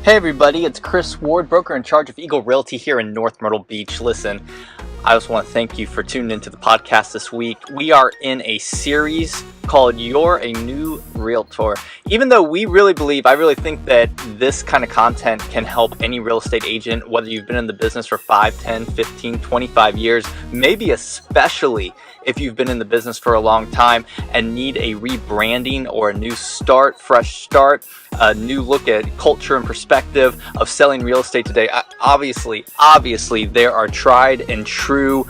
Hey everybody, it's Chris Ward, broker in charge of Eagle Realty here in North Myrtle Beach. Listen, I just want to thank you for tuning into the podcast this week. We are in a series called You're a New Realtor. Even though I really think that this kind of content can help any real estate agent, whether you've been in the business for 5, 10, 15, 25 years, maybe especially if you've been in the business for a long time and need a rebranding or a new start, fresh start, a new look at culture and perspective of selling real estate today. Obviously, there are tried and true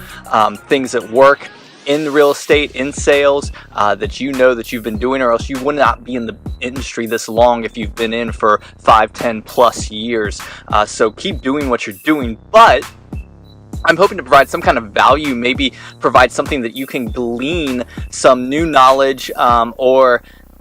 things that work in real estate, in sales, that you know that you've been doing, or else you would not be in the industry this long if you've been in for 5, 10 plus years. So keep doing what you're doing, but I'm hoping to provide some kind of value, maybe provide something that you can glean some new knowledge,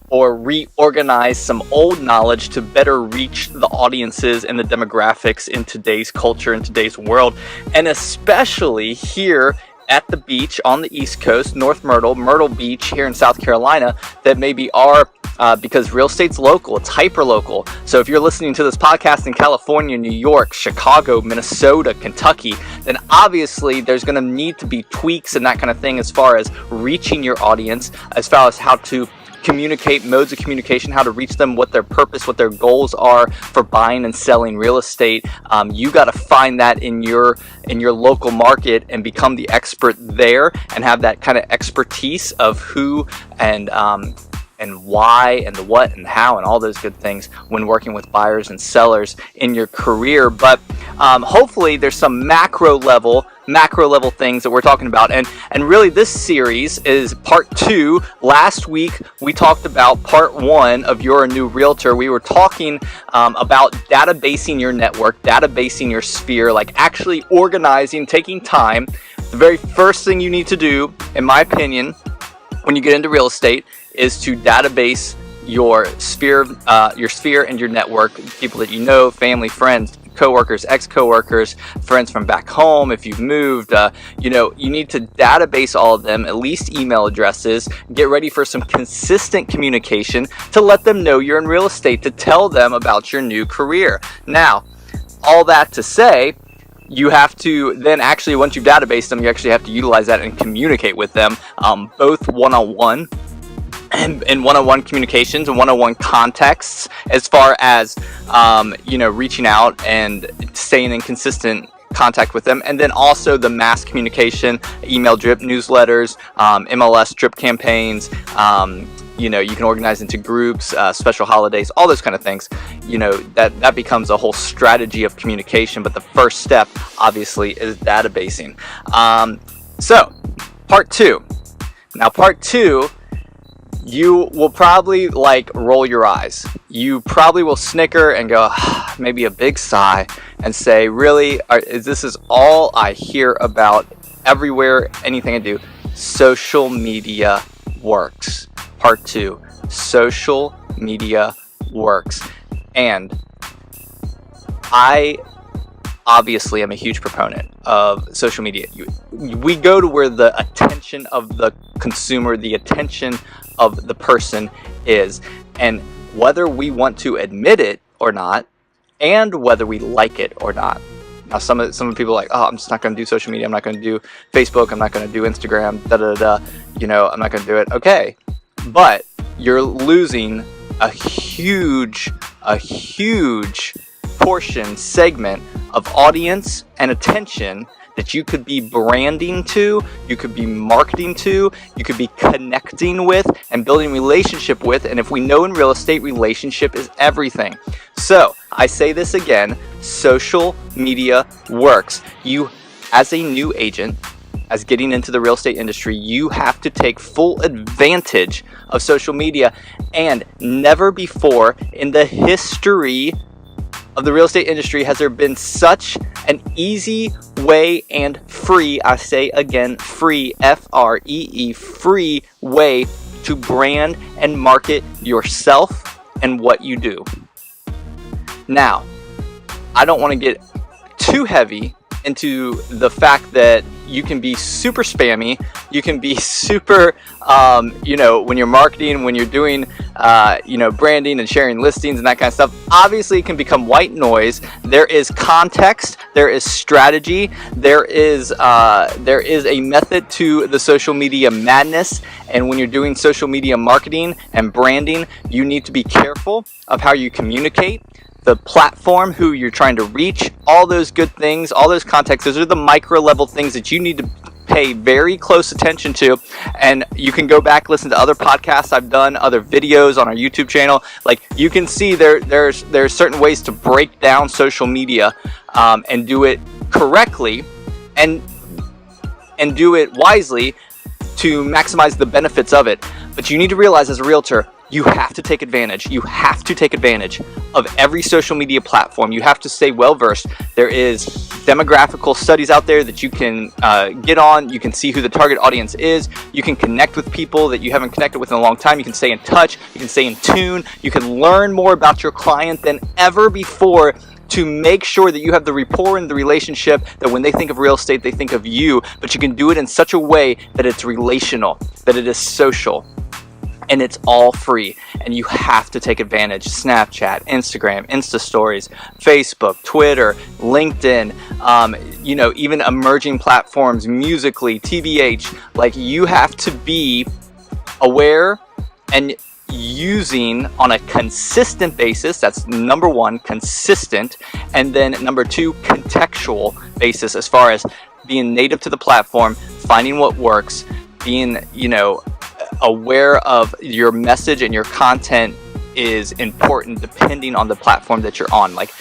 or reorganize some old knowledge to better reach the audiences and the demographics in today's culture, in today's world, and especially here at the beach on the East Coast, Myrtle Beach here in South Carolina, that maybe are, because real estate's local, it's hyper local. So if you're listening to this podcast in California, New York, Chicago, Minnesota, Kentucky, then obviously there's going to need to be tweaks and that kind of thing as far as reaching your audience, as far as how to communicate, modes of communication, how to reach them, what their purpose, what their goals are for buying and selling real estate. You got to find that in your local market and become the expert there, and have that kind of expertise of who and why and the what and how and all those good things when working with buyers and sellers in your career. But hopefully there's some macro level things that we're talking about, and really this series is part 2. Last week we talked about part 1 of You're a New Realtor. We were talking about databasing your network, databasing your sphere, like actually organizing, taking time. The very first thing you need to do, in my opinion, when you get into real estate, is to database your sphere and your network, people that you know, family, friends, coworkers, ex-coworkers, friends from back home. If you've moved, you need to database all of them, at least email addresses. Get ready for some consistent communication to let them know you're in real estate, to tell them about your new career. Now, all that to say, you have to then actually, once you've databased them, you actually have to utilize that and communicate with them, both one-on-one and one-on-one communications and one-on-one contexts, as far as reaching out and staying in consistent contact with them, and then also the mass communication, email drip newsletters, MLS drip campaigns. You can organize into groups, special holidays, all those kind of things. That becomes a whole strategy of communication, but the first step obviously is databasing. So part 2. Now part 2, you will probably roll your eyes. You probably will snicker and go, maybe a big sigh, and say, really, this is all I hear about everywhere, anything I do. Social media works. Part 2, social media works. And I obviously am a huge proponent of social media. We go to where the attention of the consumer, the attention of the person is, and whether we want to admit it or not, and whether we like it or not. Now, some people are like, I'm just not going to do social media. I'm not going to do Facebook. I'm not going to do Instagram. I'm not going to do it. Okay, but you're losing a huge segment of audience and attention that you could be branding to, you could be marketing to, you could be connecting with and building relationship with. And if we know in real estate, relationship is everything. So I say this again, social media works. You, as a new agent, as getting into the real estate industry, you have to take full advantage of social media. And never before in the history of the real estate industry has there been such an easy way and free, I say again, free, F-R-E-E, free way to brand and market yourself and what you do. Now, I don't want to get too heavy into the fact that you can be super spammy. You can be super, when you're marketing, when you're doing, branding and sharing listings and that kind of stuff. Obviously, it can become white noise. There is context. There is strategy. There is a method to the social media madness. And when you're doing social media marketing and branding, you need to be careful of how you communicate, the platform, who you're trying to reach, all those good things, all those contexts. Those are the micro level things that you need to pay very close attention to. And you can go back, listen to other podcasts I've done, other videos on our YouTube channel. Like, you can see there's certain ways to break down social media and do it correctly and do it wisely to maximize the benefits of it. But you need to realize, as a realtor, you have to take advantage. You have to take advantage of every social media platform. You have to stay well versed. There is demographical studies out there that you can get on. You can see who the target audience is. You can connect with people that you haven't connected with in a long time. You can stay in touch. You can stay in tune. You can learn more about your client than ever before, to make sure that you have the rapport and the relationship that when they think of real estate, they think of you. But you can do it in such a way that it's relational, that it is social, and it's all free. And you have to take advantage. Snapchat, Instagram, Insta Stories, Facebook, Twitter, LinkedIn, even emerging platforms, Musically, TBH. Like, you have to be aware and using on a consistent basis. That's number one, consistent. And then number two, contextual basis, as far as being native to the platform, finding what works, being, aware of your message and your content is important depending on the platform that you're on. Like,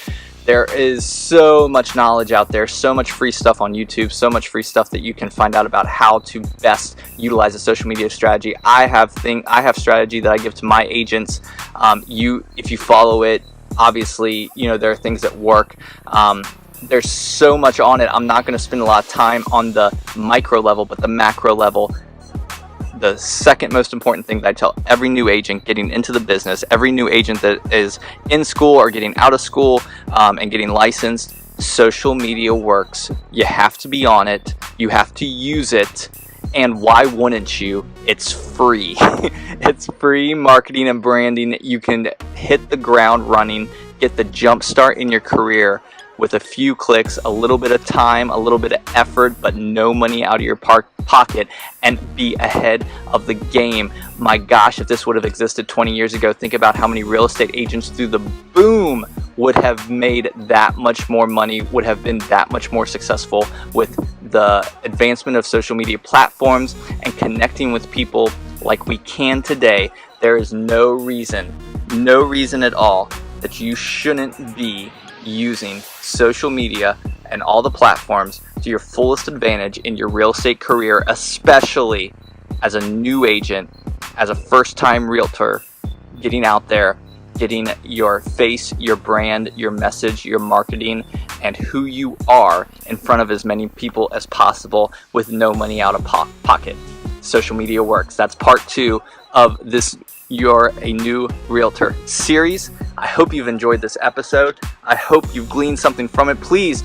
there is so much knowledge out there, so much free stuff on YouTube, so much free stuff that you can find out about how to best utilize a social media strategy. I have strategy that I give to my agents. If you follow it, obviously, there are things that work. There's so much on it. I'm not going to spend a lot of time on the micro level, but the macro level. The second most important thing that I tell every new agent getting into the business, every new agent that is in school or getting out of school and getting licensed, social media works. You have to be on it. You have to use it. And why wouldn't you? It's free. It's free marketing and branding. You can hit the ground running, get the jump start in your career with a few clicks, a little bit of time, a little bit of effort, but no money out of your pocket, and be ahead of the game. My gosh, if this would have existed 20 years ago, think about how many real estate agents through the boom would have made that much more money, would have been that much more successful with the advancement of social media platforms and connecting with people like we can today. There is no reason at all that you shouldn't be using social media and all the platforms to your fullest advantage in your real estate career, especially as a new agent, as a first-time realtor, getting out there, getting your face, your brand, your message, your marketing, and who you are in front of as many people as possible with no money out of pocket. Social media works. That's part 2 of this You're a New Realtor series. I hope you've enjoyed this episode. I hope you've gleaned something from it. Please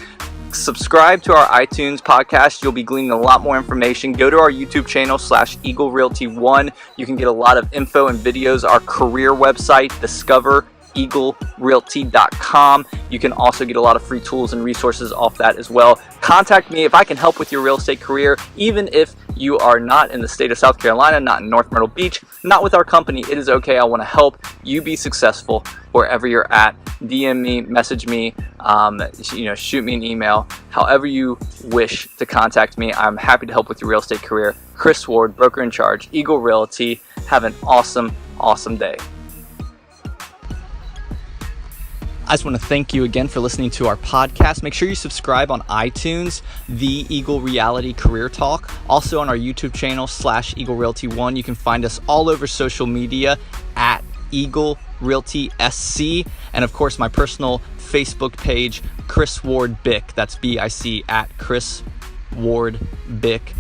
subscribe to our iTunes podcast. You'll be gleaning a lot more information. Go to our YouTube channel /Eagle Realty 1. You can get a lot of info and videos. Our career website, discovereaglerealty.com. You can also get a lot of free tools and resources off that as well. Contact me if I can help with your real estate career, even if you are not in the state of South Carolina, not in North Myrtle Beach, not with our company. It is okay. I want to help you be successful wherever you're at. DM me, message me, shoot me an email. However you wish to contact me, I'm happy to help with your real estate career. Chris Ward, broker in charge, Eagle Realty. Have an awesome, awesome day. I just want to thank you again for listening to our podcast. Make sure you subscribe on iTunes, The Eagle Reality Career Talk. Also on our YouTube channel /Eagle Realty 1. You can find us all over social media at Eagle Realty SC. And of course, my personal Facebook page, Chris Ward Bick. That's BIC at Chris Ward Bick.